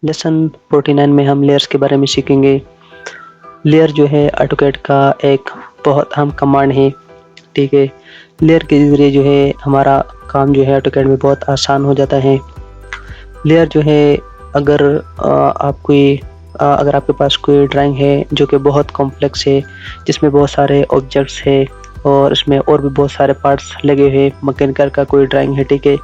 Lesson 49 में हम layers के बारे में सीखेंगे। लेयर जो है ऑटोकैड का एक बहुत अहम कमांड है, ठीक है। लेयर के ज़रिए जो है हमारा काम जो है ऑटोकैड में बहुत आसान हो जाता है। लेयर जो है अगर अगर आपके पास कोई ड्राइंग है जो कि बहुत कॉम्प्लेक्स है, जिसमें बहुत सारे ऑब्जेक्ट्स है और इसमें और भी बहुत सारे पार्ट्स लगे हुए हैं, मैकेनिकल का कोई ड्राइंग है, ठीक है।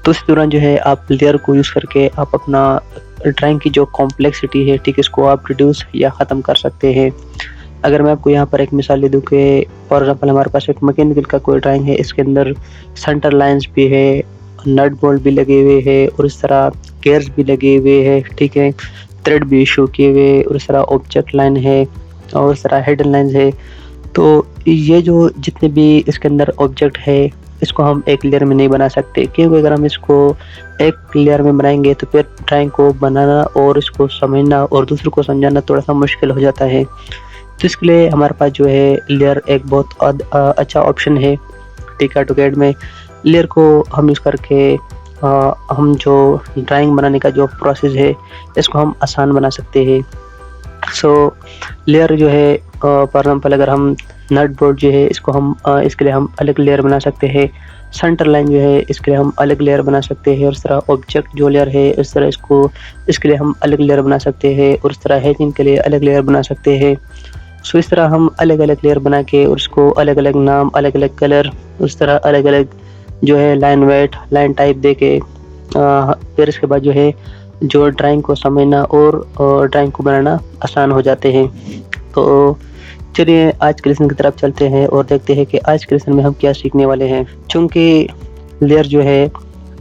तो उस दौरान जो है आप लेयर को यूज़ करके आप अपना ड्राइंग की जो कॉम्प्लेक्सिटी है, ठीक है, इसको आप रिड्यूस या ख़त्म कर सकते हैं। अगर मैं आपको यहाँ पर एक मिसाल दे दूँ कि फॉर एग्जांपल हमारे पास एक मैकेनिकल का कोई ड्राइंग है, इसके अंदर सेंटर लाइंस भी है, नट बोल्ट भी लगे हुए हैं और इस तरह गियर्स भी लगे हुए हैं, ठीक है। थ्रेड भी शो किए हुए और इस तरह ऑब्जेक्ट लाइन है और इस तरह हिडन लाइन्स है। तो ये जो जितने भी इसके अंदर ऑब्जेक्ट है, इसको हम एक लेयर में नहीं बना सकते, क्योंकि अगर हम इसको एक लेयर में बनाएंगे तो फिर ड्राइंग को बनाना और इसको समझना और दूसरों को समझाना थोड़ा सा मुश्किल हो जाता है। तो इसके लिए हमारे पास जो है लेयर एक बहुत अच्छा ऑप्शन है, ठीक है। ऑटोकैड में लेयर को हम यूज़ करके हम जो ड्राइंग बनाने का जो प्रोसेस है, इसको हम आसान बना सकते हैं। सो लेयर जो है फॉर एग्जांपल अगर हम नट बोल्ट जो है इसको हम इसके लिए हम अलग लेयर बना सकते हैं। सेंटर लाइन जो है इसके लिए हम अलग लेयर बना सकते हैं और इस तरह ऑब्जेक्ट जो लेयर है इस तरह इसके लिए हम अलग लेयर बना सकते हैं और इस तरह हेजिंग के लिए अलग लेयर बना सकते हैं। सो इस तरह हम अलग अलग लेयर बना के और उसको अलग अलग नाम, अलग अलग कलर, उस तरह अलग अलग जो है लाइन वेट, लाइन टाइप दे के फिर इसके बाद जो है जो ड्राइंग को समझना और ड्राइंग को बनाना आसान हो जाते हैं। तो चलिए आज के लेसन की तरफ चलते हैं और देखते हैं कि आज के लेसन में हम क्या सीखने वाले हैं। चूँकि लेयर जो है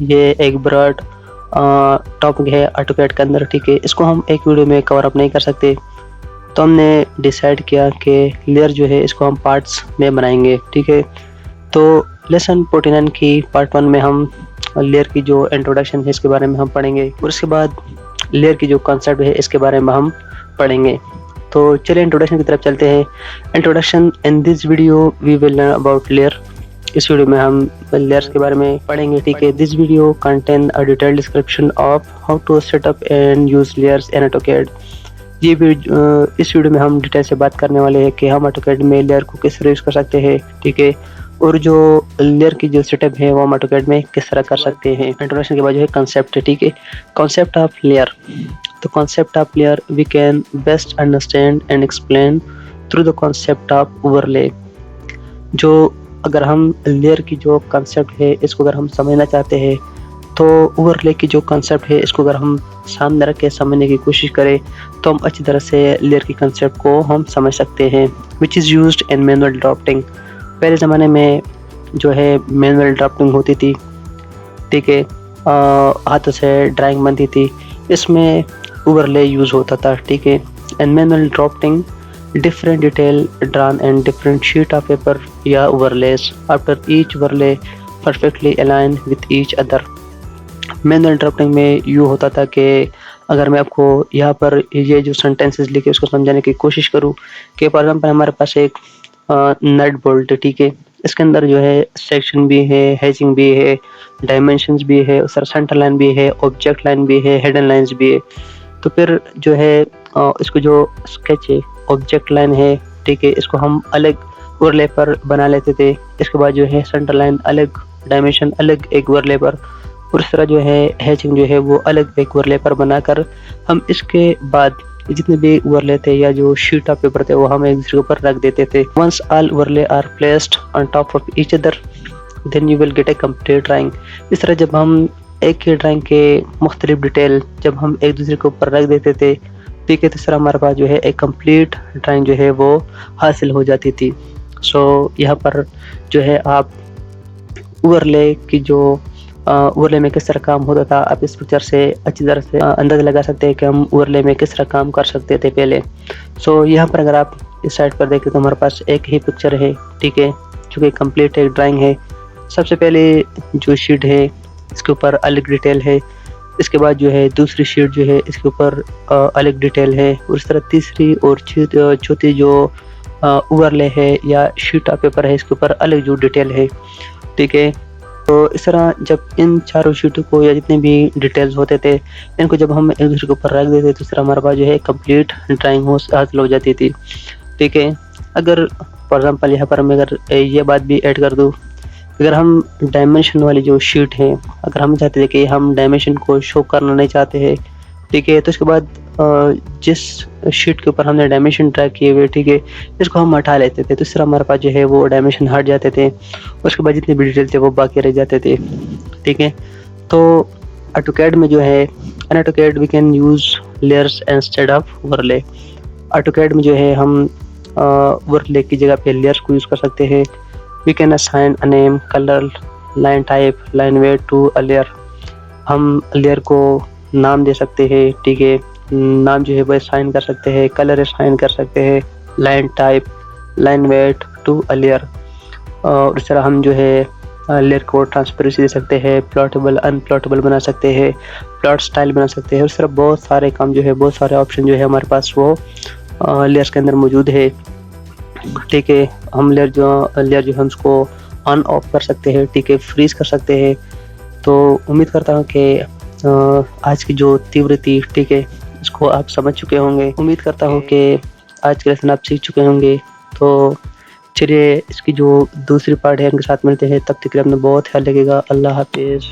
ये एक ब्रॉड टॉपिक है ऑटोकैड के अंदर, ठीक है, इसको हम एक वीडियो में कवर अप नहीं कर सकते। तो हमने डिसाइड किया कि लेयर जो है इसको हम पार्ट्स में बनाएंगे, ठीक है। तो लेसन 49 की पार्ट 1 में हम लेयर की जो इंट्रोडक्शन है इसके बारे में हम पढ़ेंगे और उसके बाद लेयर की जो कॉन्सेप्ट है इसके बारे में हम पढ़ेंगे। तो चलिए इंट्रोडक्शन की तरफ चलते हैं। Introduction in this video we will learn about layer. इस वीडियो में हम लेयर्स के बारे में पढ़ेंगे, ठीक है। This video content a detailed description of how to set up and use layers in AutoCAD. इस वीडियो में हम डिटेल से बात करने वाले हैं कि हम ऑटोकैड में लेयर को किस तरह यूज़ कर सकते हैं, ठीक है, और जो लेयर की जो सेटअप है वो हम ऑटोकैड में किस तरह कर सकते हैं। इंट्रोडक्शन के बाद जो है कंसेप्ट है, ठीक है। Concept of layer. तो concept of layer we can best understand and explain through the concept of overlay. जो अगर हम लेयर की जो कॉन्सेप्ट है इसको अगर हम समझना चाहते हैं तो ओवरले की जो कॉन्सेप्ट है इसको अगर हम सामने रख के समझने की कोशिश करें तो हम अच्छी तरह से लेयर की कॉन्सेप्ट को हम समझ सकते हैं। Which is used in manual drafting. पहले ज़माने में जो है मैनुअल ड्राफ्टिंग होती थी, ठीक है, हाथों से ड्राइंग बनती थी, इसमें ओवरले यूज़ होता था, ठीक है। And manual drafting different detail drawn and different sheet of paper या overlays after each overlay perfectly aligned with each other। Manual drafting में यूँ होता था कि अगर मैं आपको यहाँ पर ये जो सेंटेंसेस लिखे उसको समझाने की कोशिश करूँ कि फॉर एग्जाम्पल हमारे पास एक नट बोल्ट, ठीक है, इसके अंदर जो है सेक्शन भी है, हेजिंग भी है, डायमेंशंस भी है, उस तरह सेंटर लाइन भी है, ऑब्जेक्ट लाइन भी है, हिडन लाइंस भी है। तो फिर जो है इसको जो स्केच है, ऑब्जेक्ट लाइन है, ठीक है, इसको हम अलग ओवरले पर बना लेते थे। इसके बाद जो है सेंटर लाइन अलग, डायमेंशन अलग एक ओवरले पर, और इस तरह जो है हैचिंग जो है वो अलग एक ओवरले पर बनाकर हम इसके बाद जितने भी ओवरले थे या जो शीट ऑफ पेपर थे वो हम एक दूसरे के ऊपर रख देते थे। Once all overlay are placed on top of each other then you will get a complete drawing. इस तरह जब हम एक ही ड्राइंग के मुख्तलिफ डिटेल जब हम एक दूसरे के ऊपर रख देते थे, ठीक है, तो इस तरह हमारे पास जो है एक कंप्लीट ड्राइंग जो है वो हासिल हो जाती थी। सो यहाँ पर जो है आप ओवरले की जो ओवरले में किस तरह काम होता था आप इस पिक्चर से अच्छी तरह से अंदाज़ा लगा सकते हैं कि हम ओवरले में किस तरह काम कर सकते थे पहले। सो यहाँ पर अगर आप इस साइड पर देखें तो हमारे पास एक ही पिक्चर है, ठीक है, जो कि कंप्लीट एक ड्राइंग है। सबसे पहले जो शीट है इसके ऊपर अलग डिटेल है, इसके बाद जो है दूसरी शीट जो है इसके ऊपर अलग डिटेल है, और इस तरह तीसरी और चौथी जो ओवरले है या शीट ऑफ पेपर है इसके ऊपर अलग जो डिटेल है, ठीक है। तो इस तरह जब इन चारों शीटों को या जितने भी डिटेल्स होते थे, इनको जब हम एक दूसरे के ऊपर रख देते तो इस तरह हमारे पास जो है कंप्लीट ड्राइंग हासिल हो जाती थी। ठीक है, अगर फॉर एग्जांपल यहाँ पर मैं अगर ये बात भी ऐड कर दूँ, अगर हम डायमेंशन वाली जो शीट है, अगर हम चाहते थे कि हम डायमेंशन को शो करना नहीं चाहते हैं, ठीक है, तो उसके बाद जिस शीट के ऊपर हमने डायमेंशन ट्रैक किए हुए, ठीक है, इसको हम हटा लेते थे, तो इस तरह हमारे पास जो है वो डायमेंशन हट जाते थे। उसके बाद जितने भी डिटेल थे वो बाकी रह जाते थे। ठीक है, तो ऑटोकैड में जो है, in AutoCAD we can use layers instead of overlay. AutoCAD में जो है हम ओवरले की जगह पे लेयर्स को यूज़ कर सकते हैं। We can assign a name, colour, line type, line weight to a layer. हम लेयर को नाम दे सकते हैं, ठीक है, नाम जो है वो असाइन कर सकते हैं, कलर असाइन कर सकते हैं, line type, line weight to a layer. और इस तरह हम जो है लेयर को ट्रांसपेरेंसी दे सकते हैं, प्लॉटेबल अनप्लॉटेबल बना सकते हैं, प्लॉट स्टाइल बना सकते हैं। उस तरह बहुत सारे काम जो है, बहुत सारे ऑप्शन जो है हमारे पास वो लेयर्स के अंदर मौजूद है। ठीक है, हम लेयर जो हम उसको ऑन ऑफ कर सकते हैं, ठीक है, फ्रीज कर सकते हैं। तो उम्मीद करता हूँ कि आज की जो तीव्र थी, ठीक है, इसको आप समझ चुके होंगे। उम्मीद करता हूँ कि आज के लेसन आप सीख चुके होंगे। तो चलिए इसकी जो दूसरी पार्ट है उनके साथ मिलते हैं, तब तक के लिए अपना बहुत ख्याल रखिएगा। अल्लाह हाफिज़।